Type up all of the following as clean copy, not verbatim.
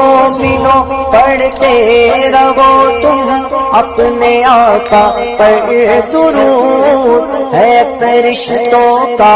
مومنوں پڑھتے رہو تم اپنے آقا پر درود، ہے فرشتوں کا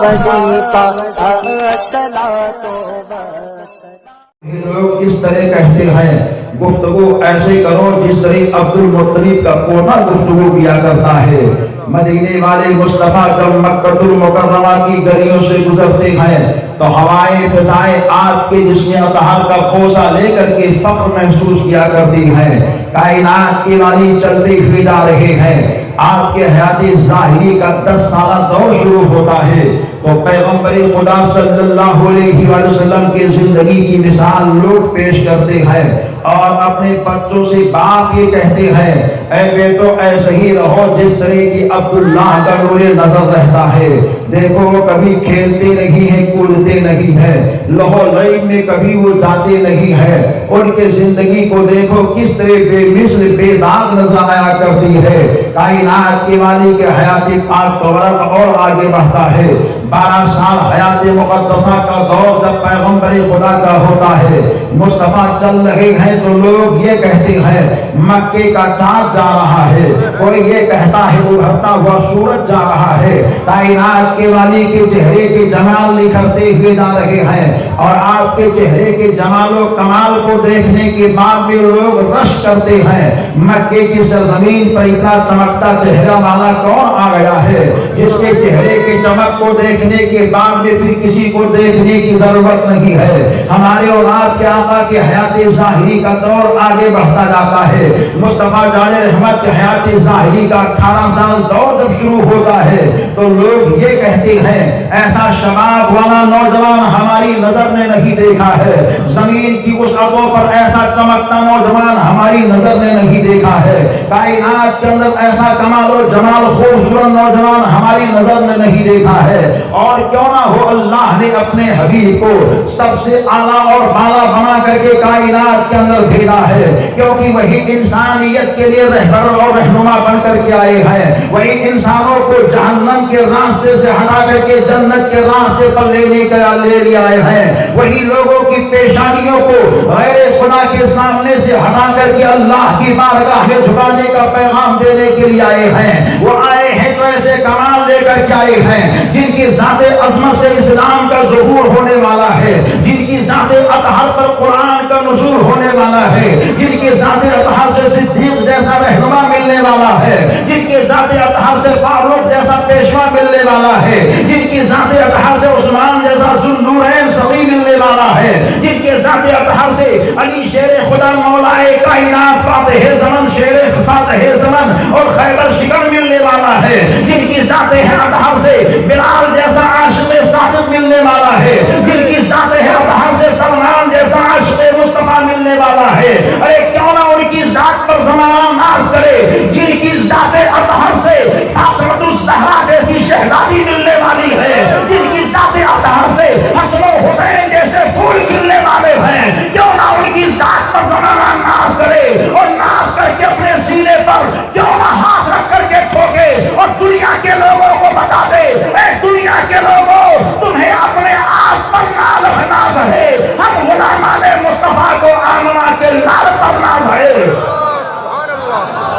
وظیفہ الصلاۃ والسلام۔ لوگ اس طرح کہتے ہیں گفتگو ایسے کرو جس طرح عبد المطلب کا پوتا گفتگو کیا کرتا ہے۔ مدینے والے مصطفیٰ جب مکہ المکرمہ کی گلیوں سے گزرتے ہیں تو ہوائیں فضائیں آپ کے جسم اطہر کا پوسا لے کر کے فخر محسوس کیا کرتی ہیں۔ کائنات کی والی چلتے ہوئے جا رہے ہیں، آپ کے حیات ظاہری کا 10 سالہ دور شروع ہوتا ہے تو پیغمبر خدا صلی اللہ علیہ وسلم کی زندگی کی مثال لوگ پیش کرتے ہیں اور اپنے بچوں سے باپ یہ کہتے ہیں اے بیٹو ایسے ہی رہو جس طرح کی عبداللہ کا نور نظر رہتا ہے۔ دیکھو وہ کبھی کھیلتے نہیں ہیں، کودتے نہیں ہیں، لہو لعب میں کبھی وہ جاتے نہیں ہیں۔ ان کے زندگی کو دیکھو کس طرح بے مثل بے داغ نظر آیا کرتی ہے۔ کائنات کے والی کے حیات پاک اور آگے بڑھتا ہے۔ 12 سال حیات مقدسہ کا دور جب پیغمبر خدا کا ہوتا ہے، مصطفیٰ چل رہے ہیں تو لوگ یہ کہتے ہیں مکے کا چاند جا رہا ہے، کوئی یہ کہتا ہے ابھرتا ہوا سورج جا رہا ہے۔ کائنات کے والی کے چہرے کے جمال نکھرتے ہوئے جا رہے ہیں اور آپ کے چہرے کے جمال و کمال کو دیکھنے کے بعد بھی لوگ رش کرتے ہیں مکے کی سرزمین پر اتنا چمکتا چہرہ والا کون آ گیا ہے جس کے چہرے کے چمک کو دیکھنے کے بعد بھی پھر کسی کو دیکھنے کی ضرورت نہیں ہے۔ ہمارے اور آپ کے آقا کے حیات ظاہری کا دور آگے بڑھتا جاتا ہے۔ مصطفیٰ جان رحمت کے حیات ظاہری کا 18 سال دور جب شروع ہوتا ہے تو لوگ یہ کہتے ہیں ایسا شباب والا نوجوان ہماری نظر نے نہیں دیکھا ہے، زمین کی وسعتوں پر ایسا چمکتا نوجوان ہماری نظر نے نہیں دیکھا ہے، کائنات کے اندر ایسا کمال و جمال خوبصورت نوجوان ہماری نظر نے نہیں دیکھا ہے۔ اور کیوں نہ ہو اللہ نے اپنے حبیب کو سب سے اعلیٰ اور بالا بنا کر کے کائنات کے اندر بھیجا ہے، کیونکہ وہی انسانیت کے لیے رہبر اور رہنما بن کر کے آئے ہیں، وہی انسانوں کو جہنم کے راستے سے ہٹا کر کے جنت کے راستے پر لے آئے ہیں، وہی لوگوں کی پیشانیوں کو غیر خدا کے سامنے سے ہٹا کر کے اللہ کی بارگاہ میں جھکانے کا پیغام دینے کے لیے آئے ہیں۔ وہ آئے ہیں تو ایسے کمال لے کر کے آئے ہیں جن کی ذات عظمت سے اسلام کا ظہور ہونے والا ہے، جن کی ذات اطہر پر قرآن کا نزول ہونے والا ہے، جن کی ذات اطہر سے صدیق جیسا رہنما ملنے والا ہے، جن کی ذات اطہر سے فاروق جیسا پیشوا ملنے والا ہے، جن کی ذات اطہر سے عثمان جیسا ذوالنورین صغیر ملنے والا ہے، جن کے ذات اطہر سے علی شیر خدا مولائے کائنات فاتح زمن شیر فاتح زمن اور خیبر شکر ملنے والا ہے، جن کی ذات اطہر سے بلال جیسا عاشق صادق ملنے والا ہے، جن کی ذات اطہر سے سلمان جیسا عاشق مصطفیٰ ملنے والا ہے۔ ارے کیوں نہ ان کی ذات پر زمانہ ناز کرے جن کی ذات اطہر سے فاطمۃ الزہرا جیسی شہزادی ملنے والی ہے، جن کی ذات اطہر سے حسن و حسین جیسے پھول ملنے والے ہیں۔ کیوں نہ ان کی ذات پر زمانہ ناز کرے اور ناز کر کے اپنے سینے پر کیوں نہ ہاتھ رکھ کر کے ٹھوکے اور دنیا کے لوگوں کو بتا دے اے دنیا کے لوگوں تمہیں اپنے آپ پر ناز ہے، ہم غلامان مصطفیٰ کو آمنہ کے لال پر ناز ہے۔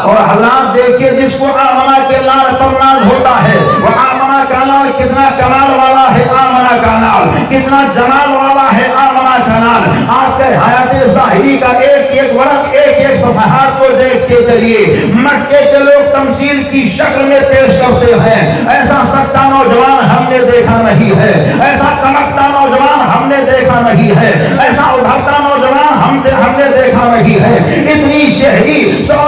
اور حالات دیکھیے جس کو آمنہ کے لال پر ناز ہوتا ہے وہ آمنہ کا نال کتنا کمال والا ہے، آمنہ کا نال کتنا جمال والا ہے، آمنہ کا نال۔ آپ کے حیات ظاہری کا ایک ایک ورق ایک ایک صفحات کو دیکھتے چلیے، مکے کے لوگ تمثیل کی شکل میں پیش کرتے ہیں ایسا سچا نوجوان ہم نے دیکھا نہیں ہے، ایسا چمکتا نوجوان ہم نے دیکھا نہیں ہے، ایسا ابھرتا نوجوان ہم نے دیکھا نہیں ہے، اتنی چہری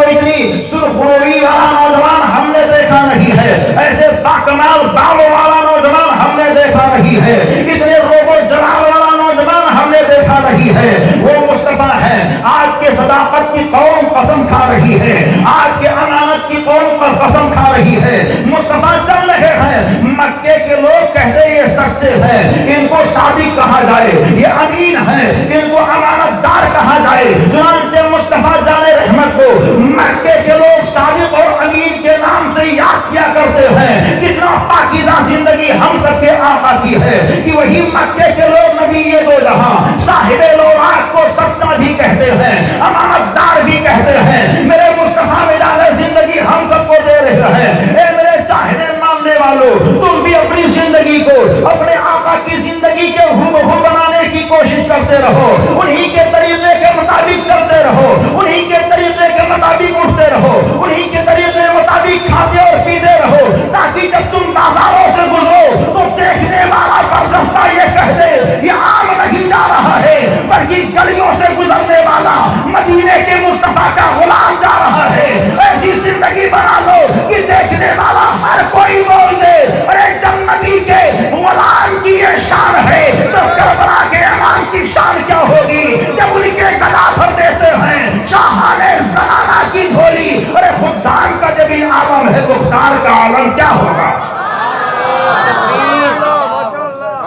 اتنی سرخروئی والا نوجوان ہم نے دیکھا نہیں ہے، ایسے باکمال بالوں والا نوجوان ہم نے دیکھا نہیں ہے، اتنے روب و جلال والا نوجوان ہم نے دیکھا نہیں ہے۔ وہ مصطفیٰ ہے، آج کے صداقت کی قوم قسم کھا رہی ہے، آج کے امانت کی قوم پر قسم کھا رہی ہے۔ مصطفیٰ چل رہے ہیں، مکے کے لوگ کہتے یہ سچے ہیں، ان کو صادق کہا جائے، یہ امین ہے، ان کو امانت دار کہا جائے۔ چنانچہ مصطفیٰ جان رحمت کو مکے کے لوگ صادق اور امین کے نام سے یاد کیا کرتے ہیں۔ کتنا پاکیزہ زندگی ہم سب کے آقا کی ہے کہ وہی مکے کے لوگ نبی دو جہاں صاحب لولاک کو سچا بھی کہتے ہیں, امانت دار بھی کہتے ہیں. میرے مصطفیٰ مداد زندگی ہم سب کو دے رہے ہیں. اے میرے چاہنے ماننے والوں, تم بھی اپنی زندگی کو اپنے آقا کی زندگی کے ہو بنانے کی کوشش کرتے رہو, انہی کے طریقے کے مطابق چلتے رہو, انہی کے طریقے کے مطابق اٹھتے رہو, انہی کے طریقے کے مطابق کھاتے اور پیتے رہو, تاکہ جب تم بازاروں سے گزرو تو دیکھنے والا برجستہ یہ کہہ دے یہ عام نہیں جا رہا ہے, بلکہ گلیوں سے گزرنے والا مدینے کے مصطفیٰ کا غلام جا رہا ہے. ایسی زندگی بنا لو کہ دیکھنے والا ہر کوئی بول دے ارے جب نبی کے غلام کی یہ شان ہے تو کربلا کے امام کی شان کیا ہوگی. جب ان کے گلا پر دیتے ہیں شاہانے زنانہ کی ڈھولی, ارے خدان کا جب یہ عالم ہے تو خدان کا عالم کیا ہوگا.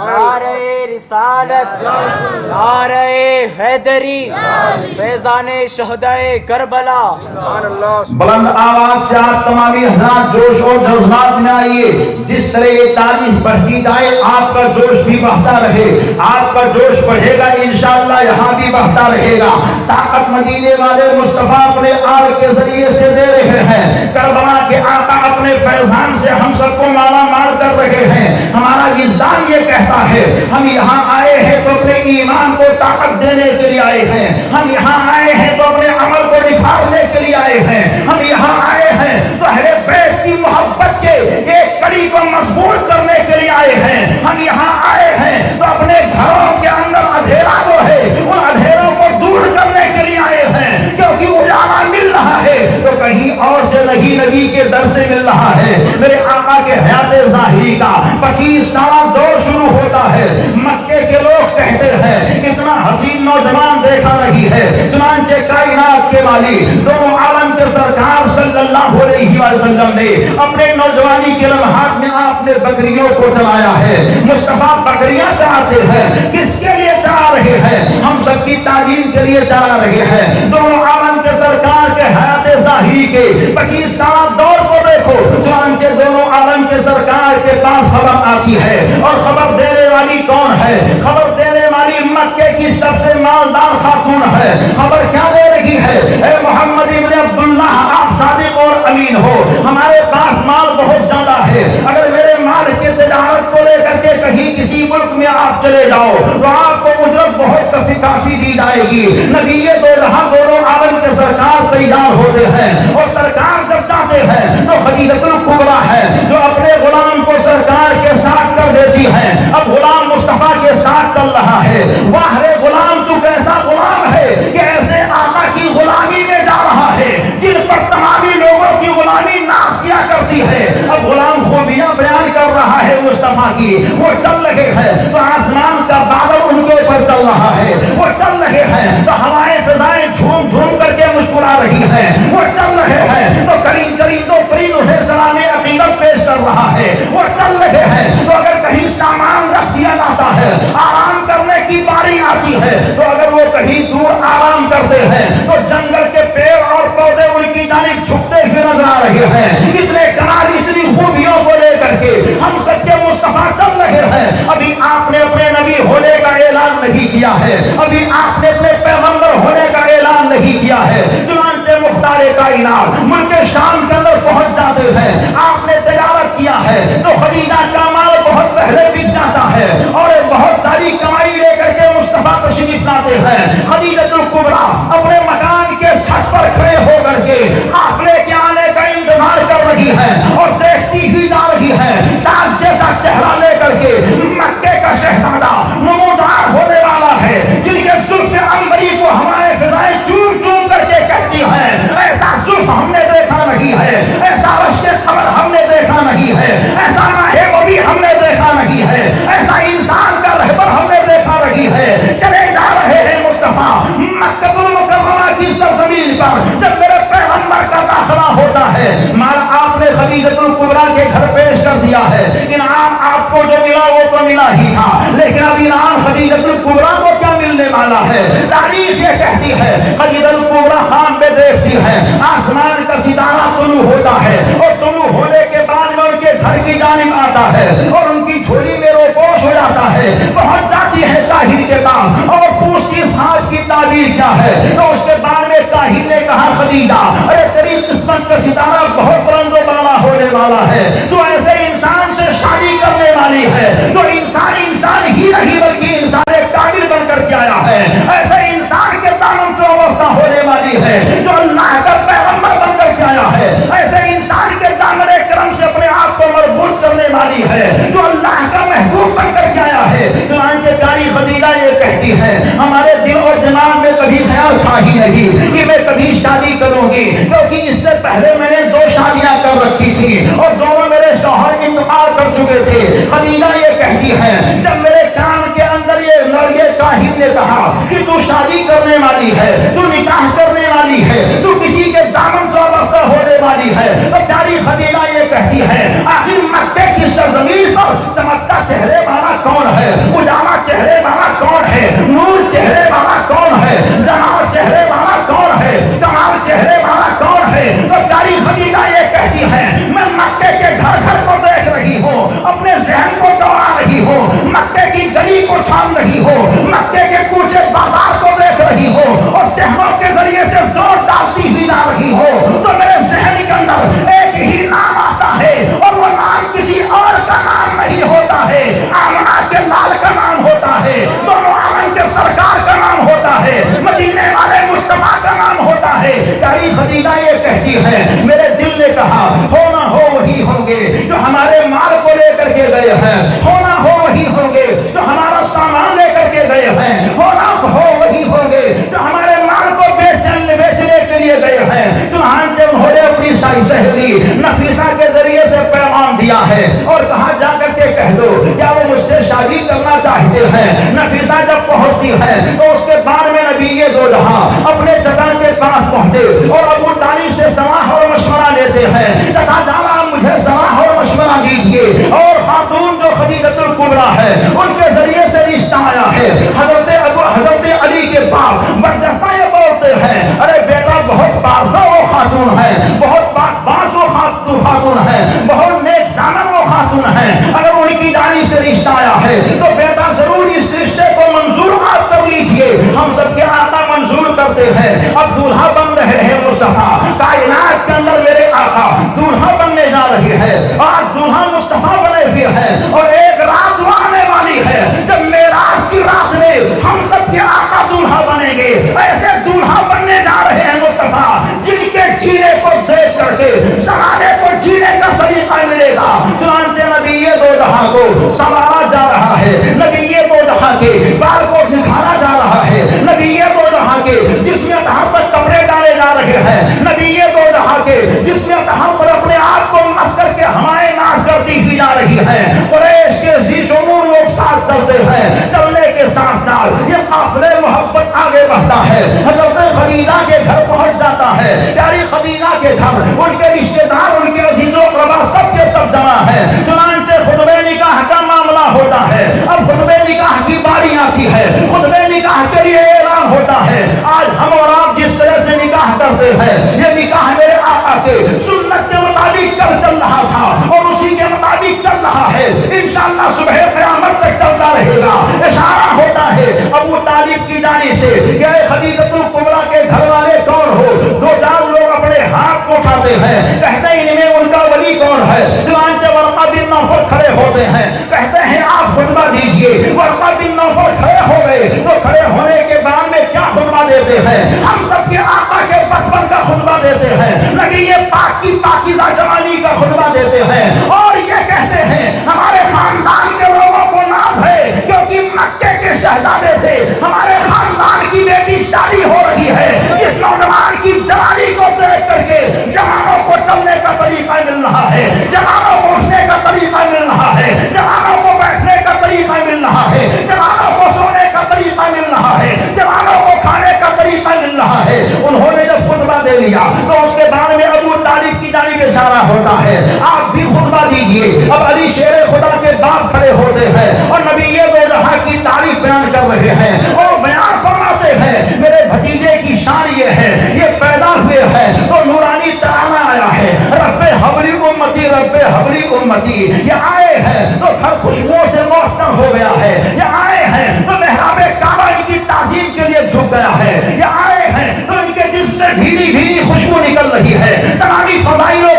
نعرہ رسالت, نعرہ حیدری, فیضان شہدائے کربلا. بلند آواز سے آپ تمامی حضرات جوش اور جذبات میں آئیے. جس طرح یہ تاریخ بڑھتی جائے آپ کا جوش بھی بڑھتا رہے, آپ کا جوش بڑھے گا انشاءاللہ, یہاں بھی بڑھتا رہے گا. طاقت مدینے والے مصطفیٰ اپنے آل کے ذریعے سے دے رہے ہیں. کربلا کے آقا اپنے فیضان سے ہم سب کو مالا مال کر رہے ہیں. ہمارا وجدان یہ کہتا ہے ہم یہاں آئے ہیں تو اپنے ایمان کو طاقت دینے کے لیے آئے ہیں, ہم یہاں آئے ہیں تو اپنے عمل کو نکھارنے کے لیے آئے ہیں, ہم یہاں آئے ہیں تو اہل بیت کی محبت کے ایک کڑی کو مضبوط کرنے کے لیے آئے ہیں, ہم یہاں آئے ہیں تو اپنے گھروں کے اندر اندھیرا جو ہے ان اندھیروں کو دور کرنے کے لیے آئے ہیں, کیونکہ اجالا مل رہا ہے تو کہیں اور سے نہیں نبی کے در سے مل رہا ہے. میرے آقا کے حیات ظاہری کا 25 سالہ دور شروع ہوتا ہے. مکے کے لوگ کہتے ہیں اتنا حسین نوجوان دیکھا نہیں ہے. چنانچہ کائنات کے والی دونوں عالم کے سرکار صلی اللہ علیہ وسلم نے اپنے نوجوانی کے لمحات میں آپ نے بکریوں کو چلایا ہے. مصطفیٰ بکریاں چلاتے ہیں, کس کے لیے چلا رہے ہیں؟ ہم سب کی تعلیم کے لیے چلا رہے ہیں. دونوں عالم کے سرکار کے حیات ظاہری کے 25 سالہ دور کو دیکھو. چنانچہ دونوں عالم کے سرکار کے پاس خبر آتی ہے, اور خبر دینے والی کون ہے؟ خبر دینے والی مکے کی سب سے مالدار خاتون ہے. خبر کیا دے رہی ہے؟ اے محمد ابن عبداللہ, آپ صادق اور امین ہو, ہمارے پاس مال بہت زیادہ ہے. اگر میرے مال کی تجارت کو لے کر کے کہیں کسی ملک میں آپ چلے جاؤ تو آپ کو اجرت بہت کافی دی جائے گی. نبی دو جہاں دونوں عالم کے سرکار تیار ہوتے ہیں, اور سرکار جب جاتے ہیں تو خدیجۃ الکبریٰ ہے جو اپنے غلام کو سرکار کے ساتھ کر دیتی ہے. اب غلام مصطفیٰ کے ساتھ چل رہا ہے. واہ رے غلام, تو کیسا غلام ہے کہ ایسے آقا کی غلامی میں جا رہا ہے جن پر تمامی لوگوں کی غلامی ناز کیا کرتی ہے. اب غلام خوبیاں بیان کر رہا ہے مصطفیٰ کی. وہ چل رہے ہیں تو آسمان کا بادل ان کے اوپر چل رہا ہے, وہ چل رہے ہیں تو ہوائیں فضائیں جھوم جھوم کر کے مسکرا رہی ہیں, وہ چل رہے ہیں تو کریم چریندوں پرند انہیں سلام عقیدت پیش کر رہا ہے, وہ چل رہے ہیں تو اگر کہیں سامان رکھ دیا جاتا ہے, آرام کرنے کی باری آتی ہے, تو اگر وہ کہیں دور آرام کرتے ہیں تو جنگل کے پیڑ اور پودے ان کی جانب جھکتے ہوئے نظر آ رہے ہیں. اتنے کمال, اتنی خوبیوں کو لے کر کے ہم سب کے مصطفیٰ چل رہے ہیں. ابھی آپ نے اپنے نبی ہونے کا اعلان نہیں کیا ہے, ابھی آپ نے اپنے پیغمبر ہونے کا اعلان نہیں کیا ہے. چنانچہ مختار کائنات ملک شام کے اندر پہنچ جاتے ہیں. آپ نے تجارت کیا ہے تو خدیجہ کا مال بہت پہلے بک جاتا ہے, اور بہت ساری کمائی لے کر کے مصطفیٰ تشریف لاتے ہیں. خدیجۃ الکبریٰ اپنے مکان کے چھت پر کھڑے ہو کر کے قافلے کے آنے کا انتظار کر رہی ہے, اور دیکھتی ہوئی جا رہی ہے. چاند جیسا چہرہ لے کر کے مکے کا شہزادہ نمودار ہونے والا ہے, جن کے زلف عنبری کو ہمارے فضائیں چوم چوم کر کے کہتی ہیں ایسا زلف ہم نے دیکھا نہیں ہے, ایسا رشتے قمر ہم نے دیکھا نہیں ہے, ایسا ماہ بھی ہم نے دیکھا نہیں ہے, ایسا انسان کا رہبر ہم نے دیکھا نہیں ہے. چلے جا رہے ہیں مصطفیٰ مکہ المکرمہ کی سرزمین پر. جب میرے پیغمبر کا داخلہ ہوتا ہے, مال آپ نے خدیجۃ الکبریٰ کے گھر پیش کر دیا ہے. انعام آپ کو جو ملا وہ تو ملا ہی تھا, لیکن اب انعام خدیجۃ الکبریٰ کو کیا ملا ملنے والا ہے. تاریخ یہ کہتی ہے خدیجہ الکبریٰ خواب میں دیکھتی ہے آسمان کا ستارہ طلوع ہوتا ہے اور طلوع ہونے کے بعد میں ان کے گھر کی جانب آتا ہے اور ان کی جھولی میں روپوش ہو جاتا ہے. پہنچ جاتی ہے کاہن کے پاس اور پوچھتی خواب کی تعبیر کیا ہے. تو اس کے بعد میں کاہن نے کہا خدیجہ ارے تیری قسمت کا ستارہ بہت بلند و بالا ہونے والا ہے. تو ایسے انسان سے شادی کرنے والی ہے جو انسان ہی نہیں بلکہ انسان کامل بن کر کے آیا ہے. ایسے انسان کے دامن سے وابستہ ہونے والی ہے جو اللہ کا پیغمبر بن کر کے آیا ہے. ایسے انسان کے دامن کرم سے اپنے آپ کو مربوط کرنے والی ہے جو اللہ کا محبوب بن کر کے آیا ہے. چنانچہ پیاری خدیجہ یہ کہتی ہے ہمارے دل اور دماغ میں کبھی خیال تھا ہی نہیں کہ میں کبھی شادی کروں گی, کیونکہ اس سے پہلے میں نے 2 شادیاں کر رکھی تھی اور دونوں میرے شوہر انتقال کر چکے تھے. خدیجہ یہ کہتی ہے جب میرے کان کے اندر یہ کاہن نے کہا کہ تو شادی کرنے والی ہے, تو نکاح کرنے والی ہے, تو کسی کے دامن سے وابستہ ہونے والی ہے, تو پیاری خدیجہ یہ کہتی ہے آخر مکے کی سرزمین پر چمکتا چہرے والا کون ہے, اجالا چہرے والا کون ہے, نور چہرے والا کون ہے, جمال چہرے والا کون ہے, کمال چہرے والا کون ہے. تو پیاری خدیجہ یہ کہتی ہے میں مکے کے گھر گھر کو دیکھ رہی ہوں, اپنے ذہن کو دوڑا رہی ہوں, مکے کی گلی کو چھان رہی ہوں, مکے کے کوچے بازار کو دیکھ رہی ہوں اور صحنوں کے ذریعے سے زور ڈالتی ہوئی جا رہی ہوں. تو میرے ذہن کے اندر ایک ہی نام آتا ہے اور وہ نام کسی اور کا نام نہیں ہوتا ہے, آمنہ کے لال کا نام ہوتا ہے, دونوں عالم کے سرکار کا نام ہوتا ہے, مدینے والے مصطفیٰ کا نام ہوتا ہے. پیاری خدیجہ یہ کہتی ہے میرے دل نے کہا ہونا ہو وہی ہوں گے جو ہمارے مال کو لے کر کے گئے ہیں, ہونا ہو وہی ہوں گے جو ہمارا سامان لے کر کے گئے ہیں, ہونا ہو وہی ہوں گے جو ہمارے مال کو بیچنے کے لیے گئے ہیں. چنانچہ انہوں نے اپنی ساری سہیلی نفیسہ کے ذریعے سے پیغام دیا ہے اور کہا جا کر کے کہہ دو کیا وہ مجھ سے شادی کرنا چاہتے ہیں. نفیسہ جب پہنچتی ہے تو اس کے بعد میں نبی دو جہاں اپنے چچا کے پاس پہنچے اور ابو طالب سے صلاح اور مشورہ لیتے ہیں. چچا جانا مجھے صلاح اور مشورہ دیجیے. اور خاتون جو خدیجہ الکبریٰ ہے ان کے ذریعے سے رشتہ آیا ہے. حضرت علی کے باپ برجستہ یہ بولتے ہیں ارے بیٹا بہت بارزہ وہ خاتون ہے, بہت باز وہ خاتون ہے, بہت نیک دامن وہ خاتون ہے. اگر ان کی جانب سے رشتہ آیا ہے تو بیٹا ضرور اس رشتے کو منظور آپ کر لیجیے. ہم سب کے آقا منظور کرتے ہیں. اب دولہا بن رہے ہیں مصطفیٰ کائنات کے اندر میرے آقا دولہا بننے جا رہے ہیں. آج دولہا مصطفیٰ بنے ہوئے ہیں اور ایک رات وہ آنے والی ہے جب معراج کی رات میں ہم سب کے آقا دولہا بنیں گے. ایسے دولہا بننے جا رہے ہیں مصطفیٰ جن کے جینے کو دیکھ کر کے زمانے کو جینے کا سلیقہ ملے گا. چنانچہ نبی دو جہاں کو سنوارا جا رہا ہے, نبی دو جہاں کے بال کو دکھانا جا رہا ہے, نبی دو جہاں کے جس میں تہم پر کپڑے ڈالے جا رہے ہیں, نبی دو جہاں کے جس میں تہم پر اپنے آپ کو مس کر کے ہمارے ناز کرتی ہوئی جا رہی ہے. قریش کے عزیز امور لوگ ساتھ چلتے ہیں. چلنے کے ساتھ ساتھ یہ قافلے محبت آگے بڑھتا ہے. حضرت خدیجہ کے گھر پہنچ جاتا ہے. پیاری خدیجہ کے گھر ان کے رشتے دار ان کے عزیز و اقربا سب کے سب جمع ہے. چنانچہ خطبہ نکاح کا معاملہ ہوتا ہے. اب خطبہ نکاح کی باری آتی ہے. خطبہ نکاح کے لیے اعلان ہوتا ہے. آج ہم اور آپ جس طرح سے نکاح کرتے ہیں یہ نکاح میرے آقا کے سنت کے مطابق کل چل رہا تھا اور اسی کے مطابق چل رہا ہے. انشاءاللہ صبح قیامت تک چلتا رہے گا. اشارہ ہوتا ہے ابو طالب کی جانب سے کہ اے خدیجہ الکبریٰ کے گھر والے کون ہو. 2-4 لوگ اپنے ہاتھ کو اٹھاتے ہیں, کہتے ہیں ان میں ان کا ولی کون ہے. چنانچہ ورقہ بن نوفل کھڑے ہوتے ہیں, کہتے ہیں آپ خطبہ دیجئے. ورقہ بن نوفل کھڑے ہو گئے تو کھڑے ہونے کے بعد میں کیا خطبہ دیتے ہیں, ہم سب کے آقا کے بچپن کا خطبہ دیتے ہیں, نبی پاک کی پاکیزہ جوانی کا خطبہ دیتے ہیں اور یہ کہتے ہیں ہمارے خاندان کے لوگوں کو ناز ہے کیونکہ مکے کے شہزادے سے ہمارے خاندان کی بیٹی شادی ہو رہی ہے. اس نوجوان کی جوانی کو دیکھ کر کے جوانوں کو چلنے کا طریقہ مل رہا ہے, جوانوں کو اٹھنے کا طریقہ مل رہا ہے, جوانوں کو بیٹھنے کا طریقہ مل رہا ہے, جوانوں کو سونے کا طریقہ مل رہا ہے, جوانوں کو کھانے کا طریقہ مل رہا ہے. انہوں نے جب خطبہ دے لیا تو اس کے بعد میں ابو طالب کی جانب اشارہ ہوتا ہوتا ہے, آپ بھی خطبہ دیجئے. اب علی شیر خدا کے باپ کھڑے ہوتے ہیں اور نبی دو جہاں کی تعریف بیان کر رہے ہیں اور بیان فرماتے ہیں میرے بھتیجے کی شان یہ ہے, یہ پیدا ہوئے ہیں تو نورانی ترانہ آیا ہے, رب حبلی امتی رب حبلی امتی. یہ آئے ہیں تو گھر خوشبوؤں سے معطر ہو گیا ہے, یہ آئے ہیں تو محراب کعبہ ان کی تعظیم کے لیے جھک گیا ہے, یہ آئے ہیں تو ان کے جسم سے بھیڑی بھیڑی خوشبو نکل رہی ہے, تمامی فضائل و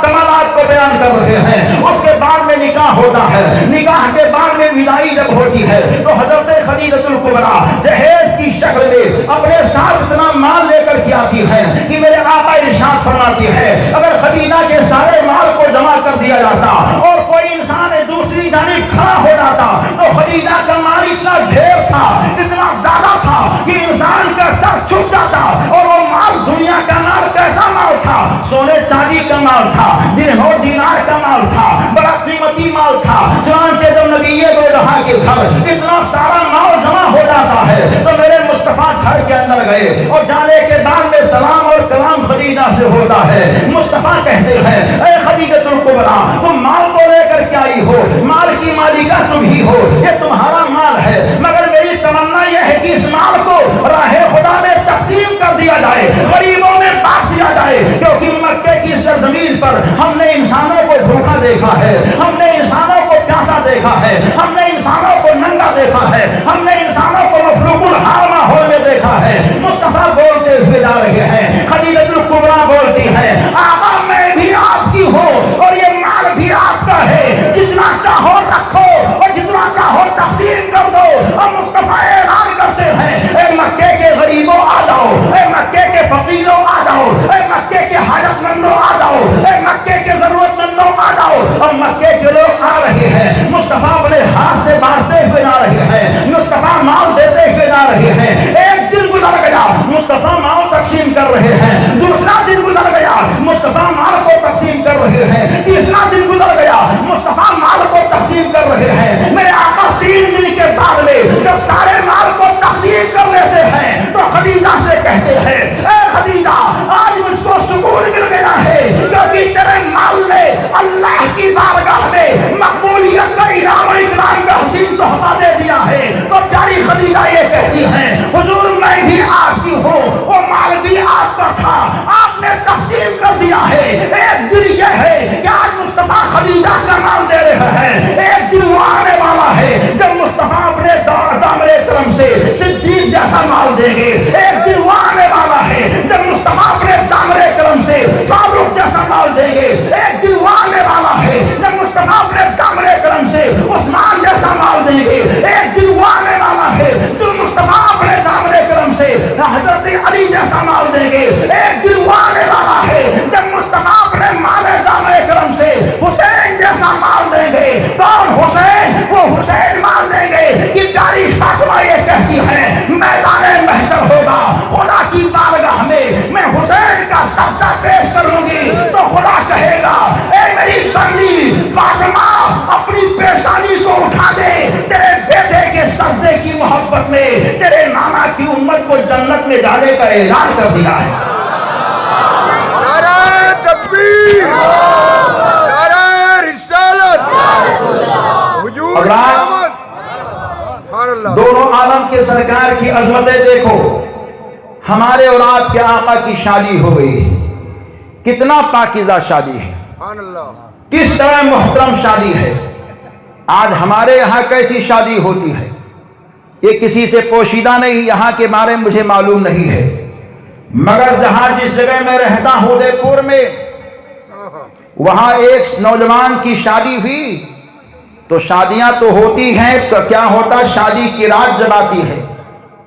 کمالات کو بیان کر رہے ہیں. اس کے بعد میں نکاح ہوتا ہے, نکاح کے بعد میں وداعی جب ہوتی ہے تو حضرت خدیجہ الکبریٰ جہیز کی شکل میں اپنے ساتھ اتنا مال لے کر کے آتی ہے کہ میرے آقا ارشاد فرماتی ہے اگر خدیجہ کے سارے مال کو جمع کر دیا جاتا اور کوئی انسان دوسری جانب کھڑا ہو جاتا تو خدیجہ کا مال اتنا ڈھیر تھا, اتنا زیادہ تھا کہ انسان کا سر چھپ جاتا. اور وہ مال دنیا کا مال کیسا مال تھا؟ سونے چاندی کا مال تھا, درہم دینار کا مال تھا, بڑا قیمتی مال تھا. چنانچہ جب نبی دو جہاں کے گھر اتنا سارا مال جمع ہو جاتا ہے تو میرے مصطفیٰ گھر کے اندر گئے اور جانے کے بعد میں سلام اور کلام خدیجہ سے ہوتا ہے. مصطفیٰ کہتے ہیں اے خدیجہ الکبریٰ تم مال کو لے کر کے آئی ہو, مال کی مالکہ تم ہی ہو, یہ تمہارا مال ہے, مگر میری تمنا یہ ہے کہ اس مال کو راہ خدا میں تقسیم کر دیا جائے, غریبوں میں بانٹ دیا جائے, کیونکہ مکے کی سرزمین پر ہم نے انسانوں کو بھوکا دیکھا ہے, ہم نے انسانوں کو پیاسا دیکھا ہے, ہم نے انسانوں کو ننگا دیکھا ہے, ہم نے انسانوں کو مفلوق الحال ماحول میں دیکھا ہے. مصطفیٰ بولتے ہوئے جا رہے ہیں, خدیجہ الکبریٰ بولتی ہے آقا میں بھی آپ کی ہوں اور یہ مال بھی آپ کا ہے, جتنا چاہو رکھو اور جتنا چاہو تقسیم کر دو. اور مصطفیٰ اعلان کرتے ہیں اے مکے کے غریبوں آ جاؤ, اے مکے کے فقیروں آ جاؤ, اے مکے کے حاجت مندوں آ جاؤ, اے مکے کے ضرورت مندوں آ جاؤ. اور مکے کے لوگ آ رہے ہیں, مصطفیٰ اپنے ہاتھ سے بانٹتے ہوئے جا رہے ہیں, مصطفیٰ مال دیتے ہوئے جا رہے ہیں. ایک دن گزر گیا, مصطفیٰ مال تقسیم کر رہے ہیں. دوسرا دن گزر گیا, مصطفیٰ مال کو تقسیم کر رہے ہیں. تیسرا دن گزر گیا, مصطفیٰ مال کو تقسیم کر رہے ہیں. میرے آقا 3 دن کے بعد میں جب سارے مال کو تقسیم کر لیتے ہیں تو خدیجہ سے کہتے ہیں اے خدیجہ آج مجھ کو سکون مل گیا ہے, کیونکہ تیرے مال نے اللہ کی بارگاہ میں مقبولیت کا انعام و اکرام کا حسین تحفہ دے دیا ہے. تو پیاری خدیجہ یہ کہتی ہیں حضور میں بھی آپ کی ہوں, وہ مال بھی آپ کا تھا, آپ نے تقسیم کر دیا ہے. ایک دن یہ ہے کہ آج مصطفیٰ خدیجہ کا مال دے رہے ہیں, ایک دن وہ آنے والا ہے جب مصطفیٰ اپنے دامن کرم سے صدیق جیسا مال دیں گے. ایک دن وہ آنے والا ہے جب مصطفیٰ اپنے دامن کرم سے فاروق جیسا مال دیں گے. ایک دن وہ آنے والا ہے جب مصطفیٰ اپنے دامن کرم سے عثمان جیسا مال دیں گے. ایک دن وہ آنے والا ہے جو مصطفیٰ اپنے دامن کرم سے حضرت علی جیسا مال دیں گے. ایک دن وہ آنے والا ہے جب مصطفیٰ اپنے مال دامن کرم سے حسین جیسا مال دیں گے. کون حسین؟ وہ حسین مال دیں گے کہ پیاری فاطمہ یہ کہتی ہے میدان محشر ہوگا, خدا کی بارگاہ میں حسین کا سجدہ پیش کروں گی تو خدا کہے گا اے میری بندی فاطمہ اپنی پیشانی کو اٹھا دے, تیرے بیٹے کے سجدے کی محبت میں تیرے نانا کی امت کو جنت میں جانے کا اعلان کر دیا ہے. نعرہ تکبیر, نعرہ رسالت, حضور احمد. دونوں عالم کے سرکار کی عظمتیں دیکھو. ہمارے اور آپ کے آقا کی شادی ہو گئی, کتنا پاکیزہ شادی ہے, کس طرح محترم شادی ہے. آج ہمارے یہاں کیسی شادی ہوتی ہے یہ کسی سے پوشیدہ نہیں, یہاں کے بارے میں مجھے معلوم نہیں ہے, مگر جہاں جس جگہ میں رہتا ہوں ادے پور میں, وہاں ایک نوجوان کی شادی ہوئی. تو شادیاں تو ہوتی ہیں, کیا ہوتا شادی کی رات جب آتی ہے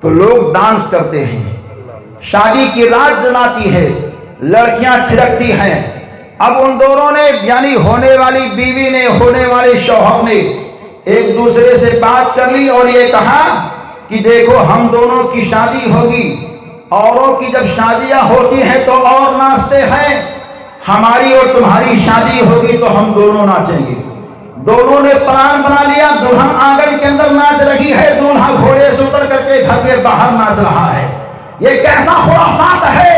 تو لوگ ڈانس کرتے ہیں. شادی کی رات جب آتی ہے لڑکیاں تھرکتی ہیں. اب ان دونوں نے یعنی ہونے والی بیوی نے ہونے والے شوہر نے ایک دوسرے سے بات کر لی اور یہ کہا کہ دیکھو ہم دونوں کی شادی ہوگی, اوروں کی جب شادیاں ہوتی ہیں تو اور ناچتے ہیں, ہماری اور تمہاری شادی ہوگی تو ہم دونوں ناچیں گے. دونوں نے پلان بنا لیا, دلہن آنگن کے اندر ناچ رہی ہے, دولہا گھوڑے سے اتر کر کے گھر کے باہر ناچ رہا ہے. یہ کیسا خرافات ہے.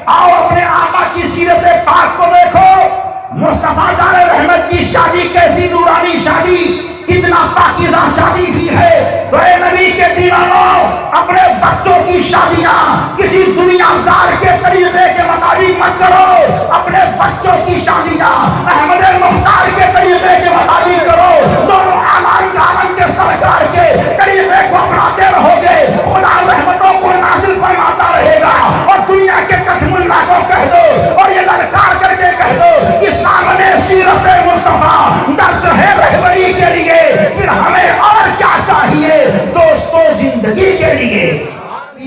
آؤ اپنے آقا کی سیرت پاک کو دیکھو, مصطفیٰ جان رحمت کی شادی کیسی نورانی شادی، کتنا پاکیزہ شادی بھی ہے۔ تو اے نبی کے دیوانوں، اپنے بچوں کی شادیاں کسی دنیا دار کے طریقے کے مطابق مت کرو، اپنے بچوں کی شادیاں احمد مختار کے طریقے کے مطابق کرو، دونوں عالم کے سرکار کے طریقے کو اپناتے رہو گے، خدا رحمتوں کو نازل فرماتا رہے گا۔ اور دنیا کے کتم اللہ کو کہہ دو اور یہ للکار کر کے کہہ دو کہ سامنے سیرت مصطفیٰ درس ہے رہبری کے لیے، پھر ہمیں اور کیا چاہیے دوستو زندگی کے لیے؟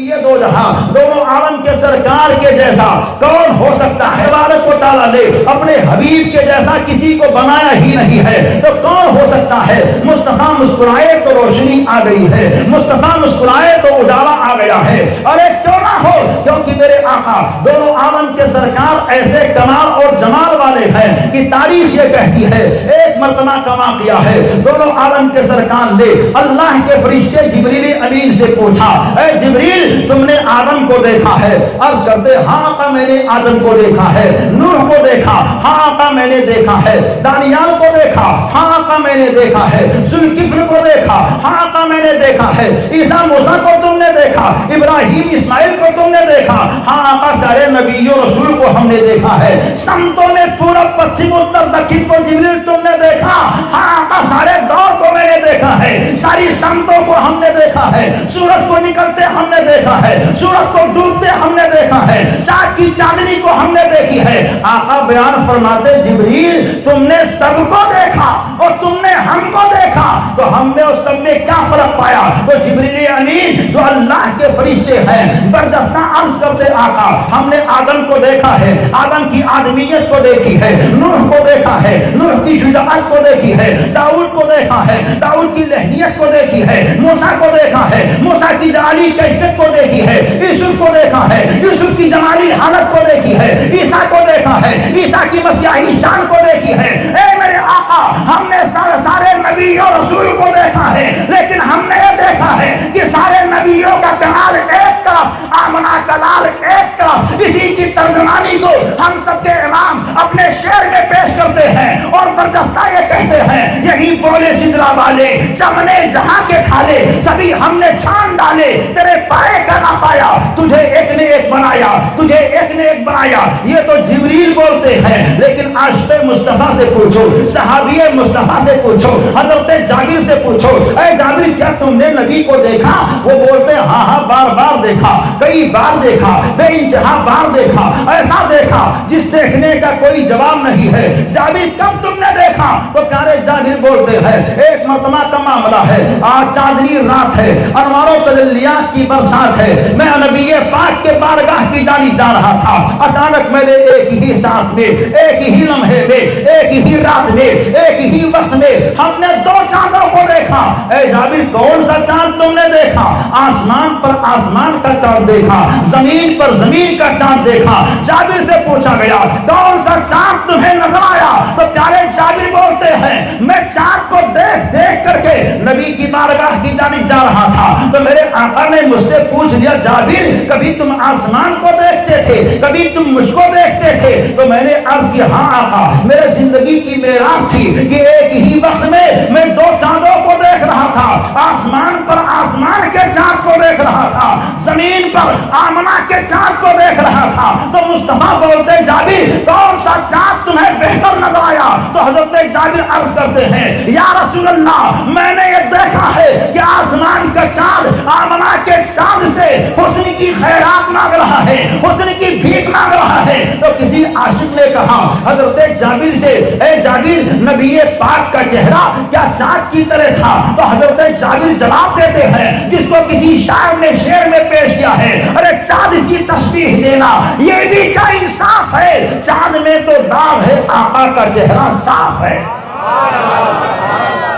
یہ دو جہاں دونوں عالم کے سرکار کے جیسا کون ہو سکتا ہے؟ تبارک و تعالیٰ نے اپنے حبیب کے جیسا کسی کو بنایا ہی نہیں ہے، تو کون ہو سکتا ہے؟ مصطفیٰ مسکرائے تو روشنی آ گئی ہے، مصطفیٰ مسکرائے تو اجالا آ گیا ہے۔ ارے کیوں نہ ہو، کیونکہ میرے آقا دونوں عالم کے سرکار ایسے کمال اور جمال والے ہیں کہ تاریخ یہ کہتی ہے، ایک مرتبہ کا واقعہ ہے، دونوں عالم کے سرکار نے اللہ کے فرشتے جبریل امین سے پوچھا، اے جبریل تم نے آدم کو دیکھا ہے؟ عرض کرتے ہاں آقا میں نے آدم کو دیکھا ہے۔ نوح کو دیکھا؟ ہاں آقا میں نے دیکھا ہے۔ دانیال کو دیکھا؟ ہاں آقا میں نے دیکھا ہے۔ ذوالکفل کو دیکھا؟ ہاں آقا میں نے دیکھا ہے۔ عیسیٰ موسیٰ کو تم نے دیکھا؟ ابراہیم اسماعیل کو تم نے دیکھا؟ ہاں آقا سارے نبیوں رسول کو ہم نے دیکھا ہے۔ سمتوں میں پورب پچھم اتر دکھن کو جبریل تم نے دیکھا؟ ہاں آقا سارے دور کو میں نے دیکھا ہے، ساری سمتوں کو ہم نے دیکھا ہے، سورج کو نکلتے ہم نے دیکھا ہے، سورج کو ڈوبتے ہم نے دیکھا ہے، چاند کی چاندنی کو ہم نے دیکھی ہے۔ آقا بیان فرماتے جبریل تم نے سب کو دیکھا اور تم نے ہم کو دیکھا، تو ہم نے اور سب میں کیا فرق پایا؟ تو جبریل امین جو اللہ کے فرشتے ہیں بردستہ عرض کرتے آقا ہم نے آدم کو دیکھا ہے، آدم کی آدمیت کو دیکھی ہے، نوح کو دیکھا ہے، نوح کی شجاعت کو دیکھی ہے، داؤد کو دیکھا ہے، داؤد کی لہنیت کو دیکھی ہے، موسیٰ کو دیکھا ہے، موسیٰ کی جلالی کیفیت کو دیکھی ہے، یوسف کو دیکھا ہے، یوسف کی جمالی حالت کو دیکھی ہے، عیسیٰ کو دیکھا ہے، عیسیٰ کی مسیحی شان کو دیکھی ہے۔ اے میرے آقا ہم نے سارے نبی اور رسول کو دیکھا ہے، لیکن ہم نے یہ دیکھا ہے کہ سارے نبیوں کا کمال ایک طرف، آمنہ کا لال ایک طرف، اسی کی ترجمانی کو ہم سب کے امام اپنے شعر میں پیش کرتے ہیں اور برجستہ یہ کہتے ہیں، یہی بولے سدرا والے چمنے جہاں کے کھالے، سبھی ہم نے چھان ڈالے، تیرے پائے کا نہ پایا، تجھے ایک نے ایک بنایا، تجھے ایک نے ایک بنایا۔ یہ تو جبریل بولتے ہیں، لیکن عاشق مصطفیٰ سے پوچھو، صحابی مصطفیٰ سے پوچھو، حضرت جابر سے پوچھو، اے جابر کیا تم نے نبی کو دیکھا؟ وہ بولتے ہاں ہاں بار بار دیکھا، کئی بار دیکھا، بے انتہا بار دیکھا، ایسا دیکھا جس دیکھنے کا کوئی جواب نہیں ہے۔ جابر کب تم نے دیکھا؟ تو پیارے جابر بولتے ہیں ایک مرتبہ کا معاملہ ہے، آج چاندنی رات ہے، انوار و تجلیات کی برسات ہے، میں نبی پاک کے بارگاہ کی جانب جا رہا تھا، اچانک میں نے ایک ہی ساتھ میں، ایک ہی لمحے میں، ایک ہی رات میں، ایک ہی وقت میں ہم نے دو چاندوں کو دیکھا۔ اے جابر کون سا چاند تم نے دیکھا؟ آسمان پر آسمان کا چاند دیکھا، زمین پر زمین کا چاند دیکھا۔ جابر سے پوچھا گیا کون سا چاند تمہیں نظر آیا؟ تو پیارے جابر بولتے ہیں میں چاند کو دیکھ دیکھ کر کے نبی کی بارگاہ کی جانب جا رہا تھا، تو میرے آقا نے مجھ سے پوچھ لیا جابر کبھی تم آسمان کو دیکھتے تھے، کبھی تم مجھ کو دیکھتے تھے؟ تو میں نے عرض کیا ہاں آقا میرے زندگی کی میراث تھی کہ ایک ہی وقت میں دو چاندوں کو دیکھ رہا تھا، آسمان پر آسمان کے چاند کو دیکھ رہا تھا، زمین پر آمنہ کے چاند کو دیکھ رہا تھا۔ تو مصطفیٰ بولتے جابر کون سا چاند تمہیں بہتر نظر آیا؟ تو حضرت جابر عرض کرتے ہیں یا رسول اللہ میں نے یہ دیکھا ہے کہ آسمان کا چاند آمنہ کے چاند سے حسن کی خیرات مانگ رہا ہے، حسن کی بھیک مانگ رہا ہے۔ تو کسی عاشق نے کہا حضرت جابر سے اے جابر نبی پاک کا چہرہ کیا چاند کی طرح تھا؟ تو حضرت جابر جواب دیتے ہیں جس کو کسی شاعر نے شعر میں پیش کیا ہے، ارے چاند کی تشبیہ دینا یہ بھی کیا انصاف ہے؟ چاند میں تو داغ ہے، آقا کا چہرہ صاف ہے۔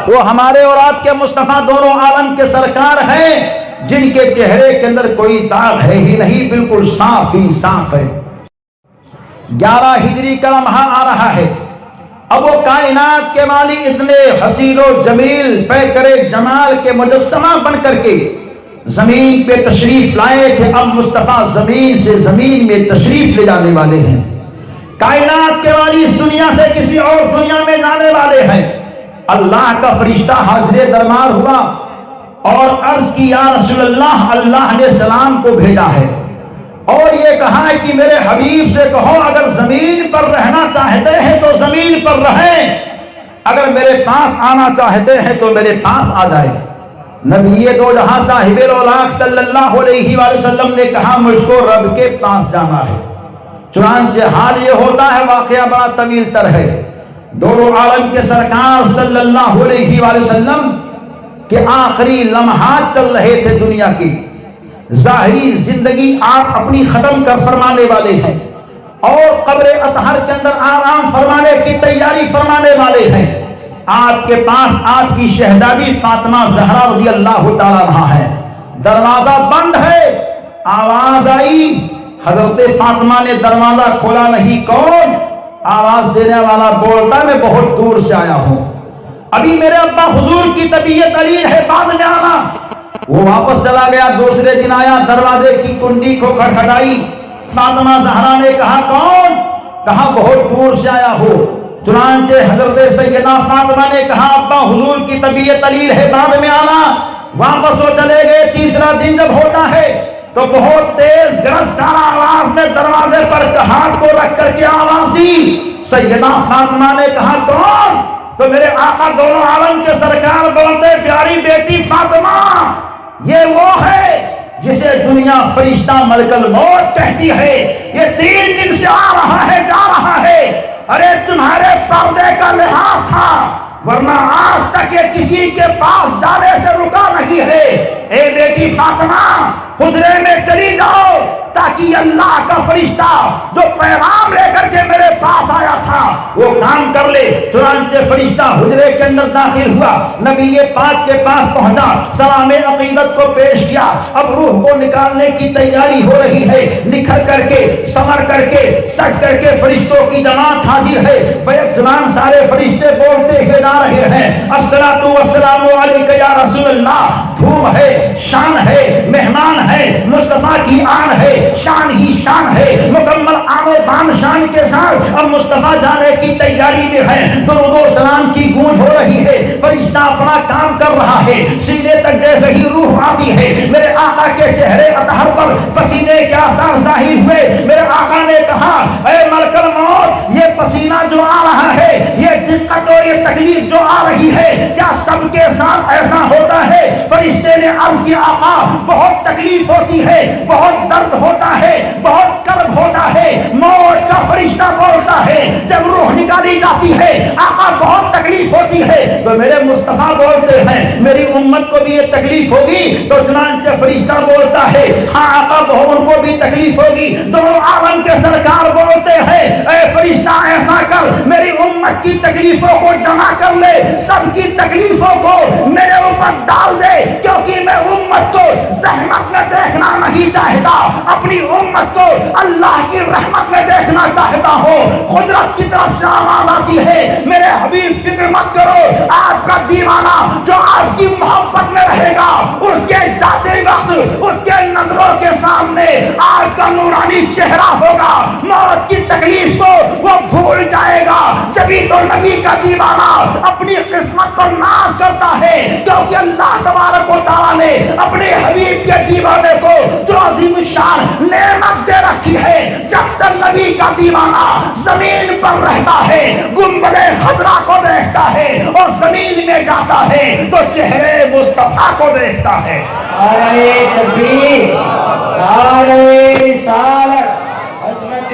وہ ہمارے اور آپ کے مصطفیٰ دونوں عالم کے سرکار ہیں جن کے چہرے کے اندر کوئی داغ ہے ہی نہیں، بالکل صاف ہی صاف ہے۔ 11 ہجری کا لمحہ آ رہا ہے، اب وہ کائنات کے مالی اتنے حسین و جمیل پیکر جمال کے مجسمہ بن کر کے زمین پہ تشریف لائے تھے، اب مصطفیٰ زمین سے زمین میں تشریف لے جانے والے ہیں۔ کائنات کے والی اس دنیا سے کسی اور دنیا میں جانے والے ہیں. اللہ کا فرشتہ حاضر دربار ہوا اور عرض کی یا رسول اللہ اللہ نے سلام کو بھیجا ہے اور یہ کہا ہے کہ میرے حبیب سے کہو اگر زمین پر رہنا چاہتے ہیں تو زمین پر رہیں, اگر میرے پاس آنا چاہتے ہیں تو میرے پاس آ جائے. نبی دو جہاں صاحب الاولاق صلی اللہ علیہ وآلہ وسلم نے کہا مجھ کو رب کے پاس جانا ہے. چنانچہ حال یہ ہوتا ہے, واقعہ بڑا طویل تر ہے. دونوں عالم کے سرکار صلی اللہ علیہ وآلہ وسلم کے آخری لمحات چل رہے تھے دنیا کی. ظاہری زندگی آپ اپنی ختم کر فرمانے والے ہیں اور قبر اطہر کے اندر آرام فرمانے کی تیاری فرمانے والے ہیں. آپ کے پاس آپ کی شہزادی فاطمہ زہرا رضی اللہ تعالیٰ عنہا ہے. دروازہ بند ہے, آواز آئی. حضرت فاطمہ نے دروازہ کھولا نہیں. کون؟ آواز دینے والا بولتا میں بہت دور سے آیا ہوں, ابھی میرے ابا حضور کی طبیعت علیل ہے, بعد میں آنا. وہ واپس چلا گیا. دوسرے دن آیا, دروازے کی کنڈی کو کھٹکھٹائی. فاطمہ زہرا نے کہا کون؟ کہا بہت دور سے آیا ہو. چنانچہ حضرت سیدہ فاطمہ نے کہا ابا حضور کی طبیعت علیل ہے, بعد میں آنا. واپس وہ چلے گئے. تیسرا دن جب ہوتا ہے تو بہت تیز گرجدار آواز میں دروازے پر ہاتھ کو رکھ کر کے آواز دی. سیدہ فاطمہ نے کہا کون؟ تو میرے آقا دونوں عالم کے سرکار بولتے پیاری بیٹی فاطمہ, یہ وہ ہے جسے دنیا فرشتہ ملک الموت کہتی ہے. یہ 3 دن سے آ رہا ہے, جا رہا ہے. ارے تمہارے پردے کا لحاظ تھا, ورنہ آج تک یہ کسی کے پاس جانے سے رکا نہیں ہے. اے بیٹی فاطمہ, حجرے میں چلی جاؤ تاکہ اللہ کا فرشتہ جو پیغام لے کر کے میرے پاس آیا تھا وہ کام کر لے. چنانچہ فرشتہ حجرے کے اندر داخل ہوا, نبی پاک کے پاس پہنچا, سلام عقیدت کو پیش کیا. اب روح کو نکالنے کی تیاری ہو رہی ہے. نکھر کر کے, سمر کر کے, سج کر کے فرشتوں کی جماعت حاضر ہے. بیک زبان سارے فرشتے بولتے ہوئے جا رہے ہیں الصلاۃ والسلام علیک یا رسول اللہ. دھوم ہے, شان ہے, مہمان ہے, مصطفیٰ کی آن ہے, شان ہی شان ہے, مکمل آن و بان شان کے ساتھ اب مصطفیٰ جانے کی تیاری میں ہے. درود و سلام کی گونج ہو رہی ہے. فرشتہ اپنا کام کر رہا ہے. سینے تک جیسے ہی روح آتی ہے میرے آقا کے چہرے اطہر پر پسینے کے آثار ظاہر ہوئے. میرے آقا نے کہا اے ملک الموت, یہ پسینہ جو آ رہا ہے, یہ دقت اور یہ تکلیف جو آ رہی ہے, کیا سب کے ساتھ ایسا ہوتا ہے؟ فرشتے نے عرض کیا آقا بہت تکلیف ہوتی ہے, بہت درد ہوتا ہے, بہت کرب ہوتا ہے. موت کا فرشتہ بولتا ہے جب روح نکالی جاتی ہے آقا بہت تکلیف ہوتی ہے. تو میرے مصطفیٰ بولتے ہیں میری امت کو بھی یہ تکلیف ہوگی. تو چنانچہ فرشتہ بولتا ہے ہاں آقا بہت ان کو بھی تکلیف ہوگی. دونوں عالم کے سرکار بولتے ہیں اے فرشتہ ایسا کر میری امت کی تکلیفوں کو جمع کر لے, سب کی تکلیفوں کو میرے اوپر ڈال دے, کیونکہ میں امت کو زحمت میں دیکھنا نہیں چاہتا, اپنی امت کو اللہ کی رحمت میں دیکھنا چاہتا ہوں. قدرت کی طرف سے آواز آتی ہے میرے حبیب فکر مت کرو, آپ کا دیوانہ جو آپ کی محبت میں رہے گا اس کے جاتے وقت اس کے نظروں کے سامنے آپ کا نورانی چہرہ ہوگا. موت کی تکلیف کو وہ بھول جائے گا. جبھی تو نبی کا دیوانہ اپنی قسمت پر ناز کرتا ہے, کیونکہ اللہ تبارک و تعالیٰ نے اپنے حبیب کے دیوانے کو جو عظیم شان نعمت دے رکھی ہے. جب تک نبی کا دیوانہ زمین پر رہتا ہے گنبد خضرا کو دیکھتا ہے اور زمین میں جاتا ہے تو چہرے مصطفیٰ کو دیکھتا ہے. نعرہ تکبیر, نعرہ رسالت, عظمت